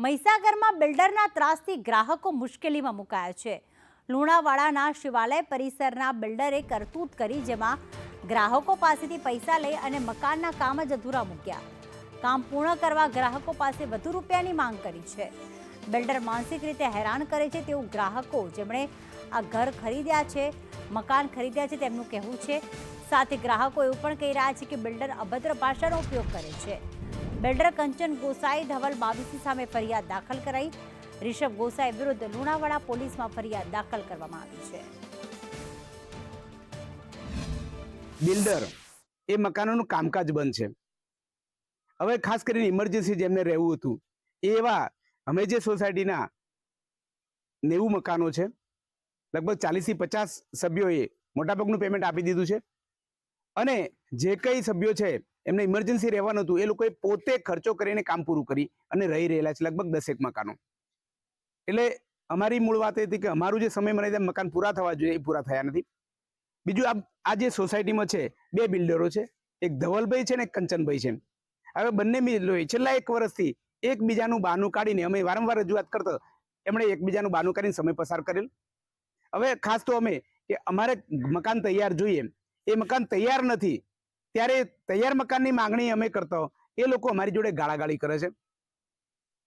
મહીસાગરમાં બિલ્ડરના ત્રાસથી ગ્રાહકો મુશ્કેલીમાં મુકાયા છે। લુણાવાડાના શિવાલય પરિસરના બિલ્ડરે કરતૂત કરી, જેમાં ગ્રાહકો પાસેથી પૈસા લઈ અને મકાનના કામ જ અધૂરા મૂક્યા। કામ પૂર્ણ કરવા ગ્રાહકો પાસે વધુ રૂપિયાની માંગ કરી છે। બિલ્ડર માનસિક રીતે હેરાન કરે છે તેવું ગ્રાહકો જેમણે આ ઘર ખરીદ્યા છે, મકાન ખરીદ્યા છે, તેમનું કહેવું છે। સાથે ગ્રાહકો એવું પણ કહી રહ્યા છે કે બિલ્ડર અભદ્ર ભાષાનો ઉપયોગ કરે છે। બિલ્ડર કંચન ગોસાઈ ધવલ બાવીસી સામે ફરિયાદ દાખલ કરાઈ। રિષભ ગોસાઈ વિરુદ્ધ લુણાવાડા પોલીસમાં ફરિયાદ દાખલ કરવામાં આવી છે। બિલ્ડર એ મકાનોનું કામકાજ બંધ છે। હવે ખાસ કરીને ઇમરજન્સી જેમને રહેવું હતું એવા અમે જે સોસાયટીના 90 મકાનો છે, લગભગ 40 થી 50 સભ્યોએ મોટાભાગનું પેમેન્ટ આપી દીધું છે અને જે કઈ સભ્યો છે એમને ઇમરજન્સી રહેવાનું હતું એ લોકોએ પોતે ખર્ચો કરીને કામ પૂરું કરી અને રહી રહેલા છે લગભગ 10 મકાનો। એટલે અમારી મૂળ વાત એ હતી કે અમારું જે સમય મર્યાદા મકાન પૂરા થવા જોઈએ એ પૂરા થયા નથી। બીજું આ જે સોસાયટીમાં છે 2 બિલ્ડરો છે, એક ધવલભાઈ છે ને એક કંચનભાઈ છે। હવે બંને બિલ્ડરોએ છેલ્લા 1 વર્ષથી એકબીજાનું બહાનું કાઢીને અમે વારંવાર રજૂઆત કરતા એમણે એકબીજાનું બહાનું કાઢીને સમય પસાર કરેલ। હવે ખાસ તો અમે કે અમારે મકાન તૈયાર જોઈએ, એ મકાન તૈયાર નથી ત્યારે તૈયાર મકાનની માંગણી અમે કરતા એ લોકો અમારી જોડે ગાળાગાળી કરે છે।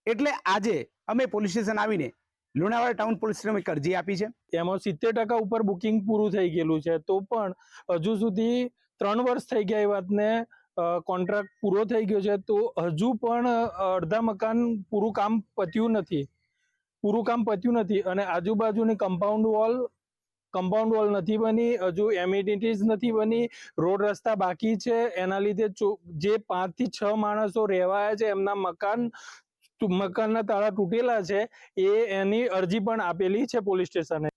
એટલે આજે અમે પોલીસ સ્ટેશન આવીને લુણાવાડા ટાઉન પોલીસ સ્ટેશનમાં એક અરજી આપી છે। એમાં 70% ઉપર બુકિંગ પૂરું થઈ ગયેલું છે, તો પણ હજુ સુધી 3 વર્ષ થઈ ગયા એ વાતને કોન્ટ્રાક્ટ પૂરો થઈ ગયો છે, તો હજુ પણ અડધા મકાન પૂરું કામ પત્યું નથી અને આજુબાજુની કમ્પાઉન્ડ વોલ નથી બની, હજુ એમિનિટીઝ નથી બની, રોડ રસ્તા બાકી છે। એના લીધે જે 5 થી 6 માણસો રહેવાયા છે એમના મકાનના તાળા તૂટેલા છે, એની અરજી પણ આપેલી છે પોલીસ સ્ટેશને।